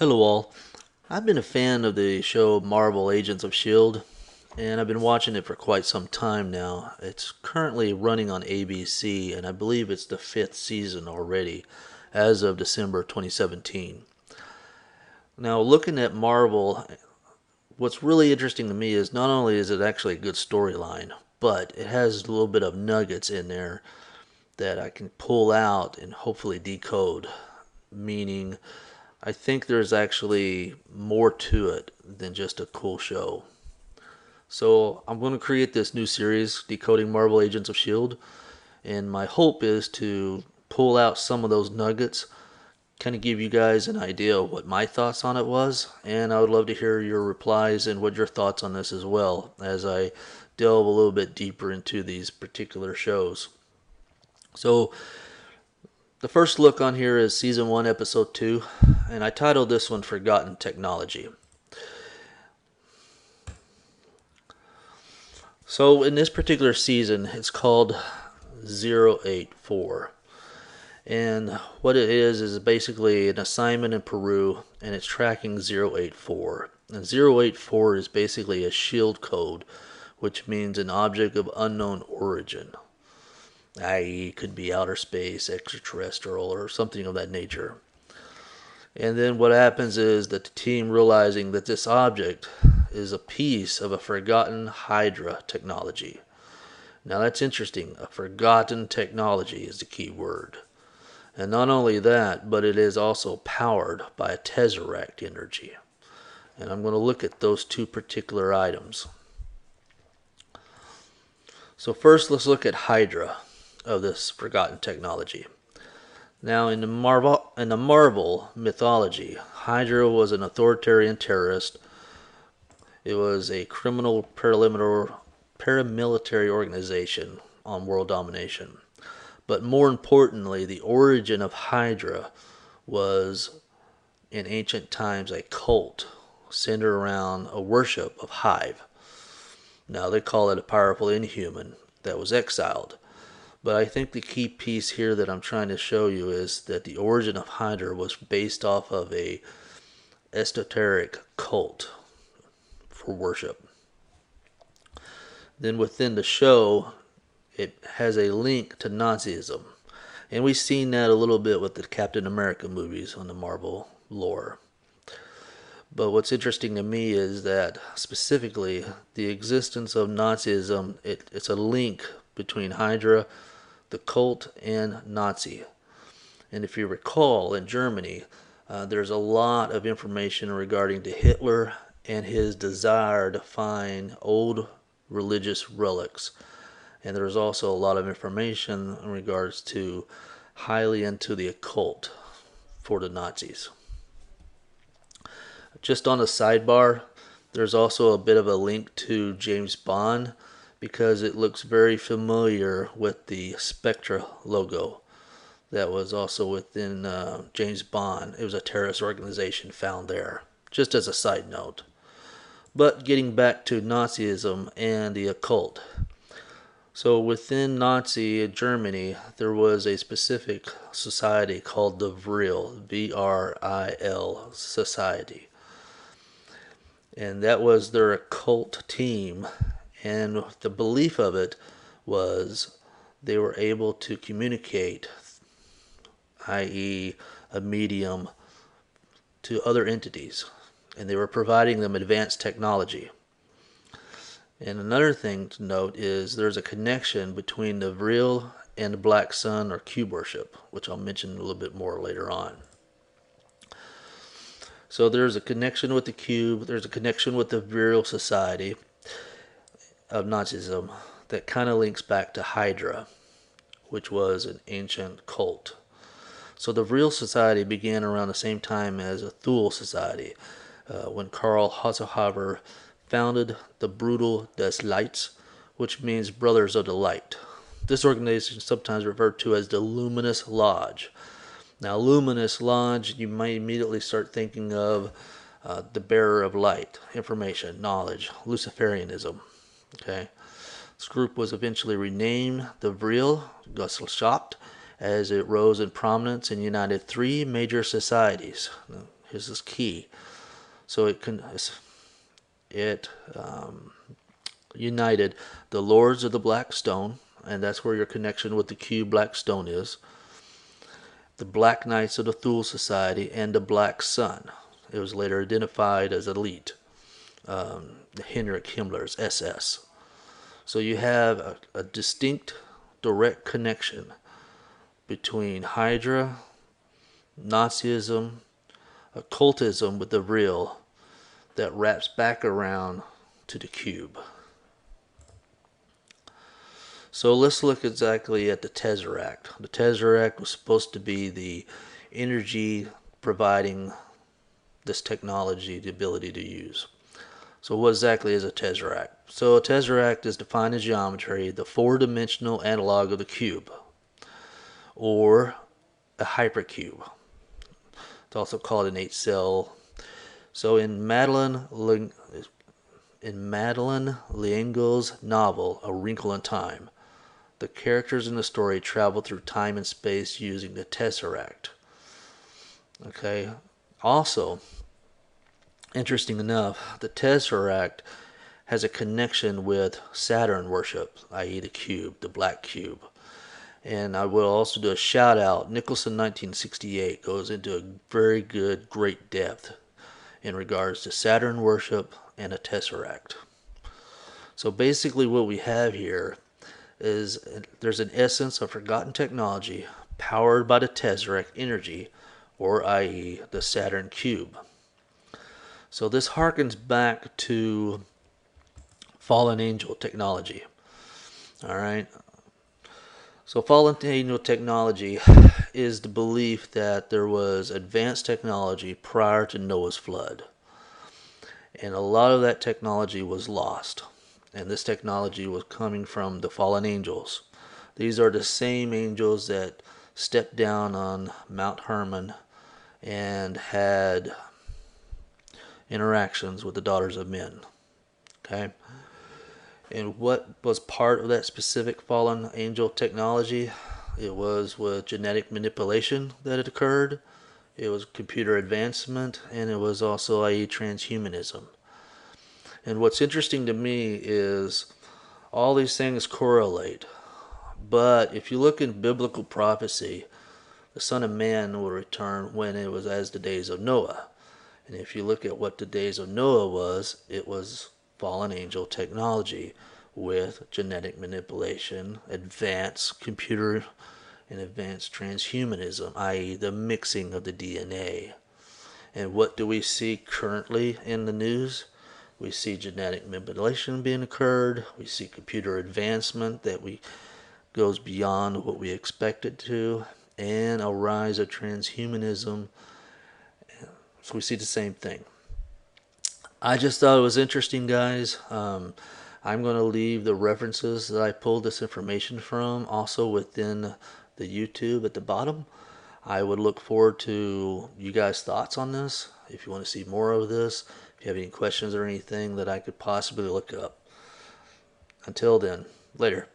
Hello all. I've been a fan of the show Marvel Agents of S.H.I.E.L.D. and I've been watching it for quite some time now. It's currently running on ABC and I believe it's the fifth season already as of December 2017. Now, looking at Marvel, what's really interesting to me is not only is it actually a good storyline, but it has a little bit of nuggets in there that I can pull out and hopefully decode, meaning I think there's actually more to it than just a cool show. So I'm going to create this new series, Decoding Marvel Agents of S.H.I.E.L.D., and my hope is to pull out some of those nuggets, kind of give you guys an idea of what my thoughts on it was, and I would love to hear your replies and what your thoughts on this as well as I delve a little bit deeper into these particular shows. So the first look on here is Season 1, Episode 2, and I titled this one Forgotten Technology. So in this particular season, it's called 084. And what it is basically an assignment in Peru, and it's tracking 084. And 084 is basically a shield code, which means an object of unknown origin, i.e., could be outer space, extraterrestrial, or something of that nature. And then what happens is that the team, realizing that this object is a piece of a forgotten Hydra technology. Now that's interesting. A forgotten technology is the key word. And not only that, but it is also powered by a Tesserect energy. And I'm going to look at those two particular items. So first, let's look at Hydra of this forgotten technology. Now, in the Marvel mythology, Hydra was an authoritarian terrorist. It was a criminal paramilitary organization on world domination. But more importantly, the origin of Hydra was in ancient times a cult centered around a worship of Hive. Now they call it a powerful inhuman that was exiled. But I think the key piece here that I'm trying to show you is that the origin of Hydra was based off of a esoteric cult for worship. Then within the show, it has a link to Nazism. And we've seen that a little bit with the Captain America movies on the Marvel lore. But what's interesting to me is that specifically the existence of Nazism, it's a link between Hydra, the cult, and Nazi. And if you recall, in Germany, there's a lot of information regarding to Hitler and his desire to find old religious relics. And there's also a lot of information in regards to highly into the occult for the Nazis. Just on a sidebar, there's also a bit of a link to James Bond because it looks very familiar with the Spectre logo that was also within James Bond. It was a terrorist organization found there, just as a side note. But getting back to Nazism and the occult. So within Nazi Germany, there was a specific society called the Vril, V-R-I-L Society. And that was their occult team. And the belief of it was they were able to communicate, i.e., a medium, to other entities. And they were providing them advanced technology. And another thing to note is there's a connection between the Vril and the Black Sun or cube worship, which I'll mention a little bit more later on. So there's a connection with the cube, there's a connection with the Vril Society of Nazism that kind of links back to Hydra, which was an ancient cult. So the Vril Society began around the same time as the Thule Society, when Karl Hasselhofer founded the Bruder des Lights, which means Brothers of the Light. This organization is sometimes referred to as the Luminous Lodge. Now, Luminous Lodge, you might immediately start thinking of the bearer of light, information, knowledge, Luciferianism. Okay, this group was eventually renamed the Vril Gesellschaft as it rose in prominence and united three major societies. is key. So it united the Lords of the Black Stone, and that's where your connection with the cube Black Stone is, the Black Knights of the Thule Society, and the Black Sun. It was later identified as Elite, the Heinrich Himmler's SS. So you have a distinct, direct connection between Hydra, Nazism, occultism with the real that wraps back around to the cube. So let's look exactly at the Tesserect. The Tesserect was supposed to be the energy providing this technology the ability to use. So what exactly is a Tesserect? So a Tesserect is defined in geometry the four-dimensional analog of the cube, or a hypercube. It's also called an 8-cell. So in Madeleine L'Engle's novel A Wrinkle in Time, the characters in the story travel through time and space using the Tesserect. Okay. Also, interesting enough, the Tesserect has a connection with Saturn worship, i.e. the cube, the black cube. And I will also do a shout out. Nicholson 1968 goes into a very good, great depth in regards to Saturn worship and a Tesserect. So basically what we have here is there's an essence of forgotten technology powered by the Tesserect energy, or i.e. the Saturn cube. So this harkens back to fallen angel technology. Alright. So fallen angel technology is the belief that there was advanced technology prior to Noah's flood. And a lot of that technology was lost. And this technology was coming from the fallen angels. These are the same angels that stepped down on Mount Hermon and had interactions with the daughters of men. Okay? And what was part of that specific fallen angel technology? It was with genetic manipulation that it occurred. It was computer advancement, and it was also, i.e., transhumanism. And what's interesting to me is all these things correlate. But if you look in biblical prophecy, the Son of Man will return when it was as the days of Noah. And if you look at what the days of Noah was, it was fallen angel technology with genetic manipulation, advanced computer, and advanced transhumanism, i.e. the mixing of the DNA. And what do we see currently in the news? We see genetic manipulation being occurred. We see computer advancement that goes beyond what we expected to, and a rise of transhumanism. So we see the same thing. I just thought it was interesting, guys. I'm going to leave the references that I pulled this information from also within the YouTube at the bottom. I would look forward to you guys' thoughts on this. If you want to see more of this, if you have any questions or anything that I could possibly look up. Until then, later.